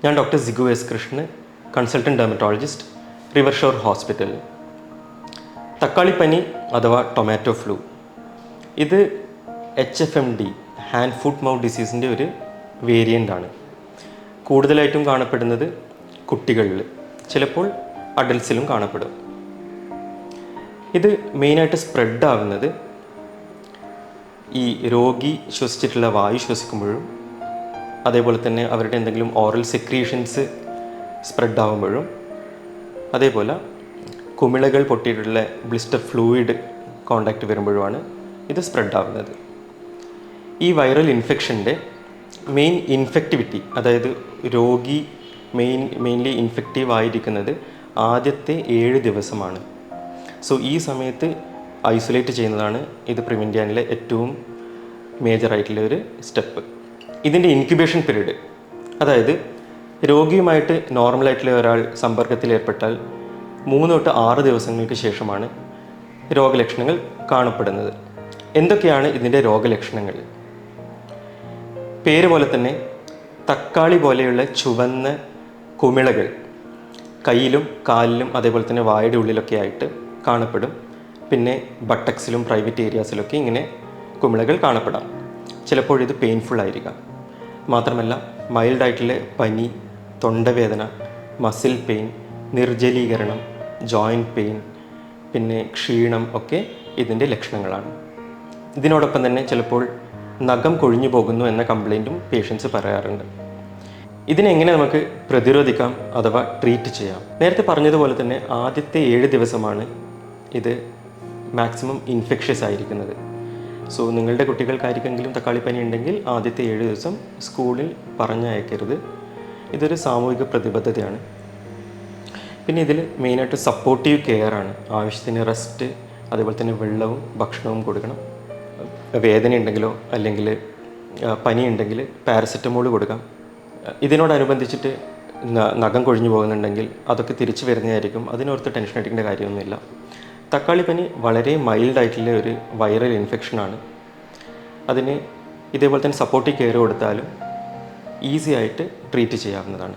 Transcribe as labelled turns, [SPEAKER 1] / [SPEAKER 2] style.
[SPEAKER 1] ഞാൻ doctor Sigu S Krishnan, consultant dermatologist, river shore hospital. തക്കാളിപ്പനി അഥവാ ടൊമാറ്റോ ഫ്ലൂ, ഇത് HFMD, ഹാൻഡ് ഫുഡ് മൗത്ത് ഡിസീസിൻ്റെ ഒരു വേരിയൻ്റാണ്. കൂടുതലായിട്ടും കാണപ്പെടുന്നത് കുട്ടികളിൽ, ചിലപ്പോൾ അഡൽട്ട്സിലും കാണപ്പെടും. ഇത് മെയിനായിട്ട് സ്പ്രെഡ് ആവുന്നത് ഈ രോഗി ശ്വസിച്ചിട്ടുള്ള വായു ശ്വസിക്കുമ്പോഴും അതേപോലെ തന്നെ അവരുടെ എന്തെങ്കിലും ഓറൽ സെക്രീഷൻസ് സ്പ്രെഡ് ആകുമ്പോഴും അതേപോലെ കുമിളകൾ പൊട്ടിയിട്ടുള്ള ബ്ലിസ്റ്റർ ഫ്ലൂയിഡ് കോണ്ടാക്റ്റ് വരുമ്പോഴുമാണ് ഇത് സ്പ്രെഡ് ആവുന്നത്. ഈ വൈറൽ ഇൻഫെക്ഷൻ്റെ മെയിൻ ഇൻഫെക്റ്റിവിറ്റി, അതായത് രോഗി മെയിൻലി ഇൻഫെക്റ്റീവ് ആയിരിക്കുന്നത് ആദ്യത്തെ 7 ദിവസമാണ്. സോ ഈ സമയത്ത് ഐസൊലേറ്റ് ചെയ്യുന്നതാണ് ഇത് പ്രിവെൻറ്റ് ചെയ്യാനുള്ള ഏറ്റവും മേജറായിട്ടുള്ള ഒരു സ്റ്റെപ്പ്. ഇതിൻ്റെ ഇൻക്യുബേഷൻ പീരീഡ്, അതായത് രോഗിയുമായിട്ട് നോർമലായിട്ടുള്ള ഒരാൾ സമ്പർക്കത്തിൽ ഏർപ്പെട്ടാൽ 3 തൊട്ട് 6 ദിവസങ്ങൾക്ക് ശേഷമാണ് രോഗലക്ഷണങ്ങൾ കാണപ്പെടുന്നത്. എന്തൊക്കെയാണ് ഇതിൻ്റെ രോഗലക്ഷണങ്ങൾ? പേര് പോലെ തന്നെ തക്കാളി പോലെയുള്ള ചുവന്ന കുമിളകൾ കയ്യിലും കാലിലും അതേപോലെ തന്നെ വായുടെ ഉള്ളിലൊക്കെ ആയിട്ട് കാണപ്പെടും. പിന്നെ ബട്ടക്സിലും പ്രൈവറ്റ് ഏരിയാസിലൊക്കെ ഇങ്ങനെ കുമിളകൾ കാണപ്പെടാം. ചിലപ്പോൾ ഇത് പെയിൻഫുൾ ആയിരിക്കാം. മാത്രമല്ല മൈൽഡായിട്ടുള്ള പനി, തൊണ്ടവേദന, മസിൽ പെയിൻ, നിർജ്ജലീകരണം, ജോയിൻറ്റ് പെയിൻ, പിന്നെ ക്ഷീണം ഒക്കെ ഇതിൻ്റെ ലക്ഷണങ്ങളാണ്. ഇതിനോടൊപ്പം തന്നെ ചിലപ്പോൾ നഖം കൊഴിഞ്ഞു പോകുന്നു എന്ന കംപ്ലൈൻറ്റും പേഷ്യൻസ് പറയാറുണ്ട്. ഇതിനെങ്ങനെ നമുക്ക് പ്രതിരോധിക്കാം അഥവാ ട്രീറ്റ് ചെയ്യാം? നേരത്തെ പറഞ്ഞതുപോലെ തന്നെ ആദ്യത്തെ 7 ദിവസമാണ് ഇത് മാക്സിമം ഇൻഫെക്ഷ്യസ് ആയിരിക്കുന്നത്. സോ നിങ്ങളുടെ കുട്ടികൾക്കായിരിക്കെങ്കിലും തക്കാളിപ്പനി ഉണ്ടെങ്കിൽ ആദ്യത്തെ 7 ദിവസം സ്കൂളിൽ പറഞ്ഞയക്കരുത്. ഇതൊരു സാമൂഹിക പ്രതിബദ്ധതയാണ്. പിന്നെ ഇതിൽ മെയിനായിട്ട് സപ്പോർട്ടീവ് കെയർ ആണ്. ആവശ്യത്തിന് റെസ്റ്റ്, അതേപോലെ തന്നെ വെള്ളവും ഭക്ഷണവും കൊടുക്കണം. വേദന ഉണ്ടെങ്കിലോ അല്ലെങ്കിൽ പനി ഉണ്ടെങ്കിൽ പാരസെറ്റമോൾ കൊടുക്കാം. ഇതിനോടനുബന്ധിച്ചിട്ട് നഖം കൊഴിഞ്ഞു പോകുന്നുണ്ടെങ്കിൽ അതൊക്കെ തിരിച്ചു വരുന്നതായിരിക്കും. അതിനോർത്ത് ടെൻഷൻ അടിക്കേണ്ട കാര്യമൊന്നുമില്ല. തക്കാളിപ്പനി വളരെ മൈൽഡായിട്ടുള്ള ഒരു വൈറൽ ഇൻഫെക്ഷനാണ്. അതിന് ഇതേപോലെ തന്നെ സപ്പോർട്ടീവ് കെയർ കൊടുത്താലും ഈസി ആയിട്ട് ട്രീറ്റ് ചെയ്യാവുന്നതാണ്.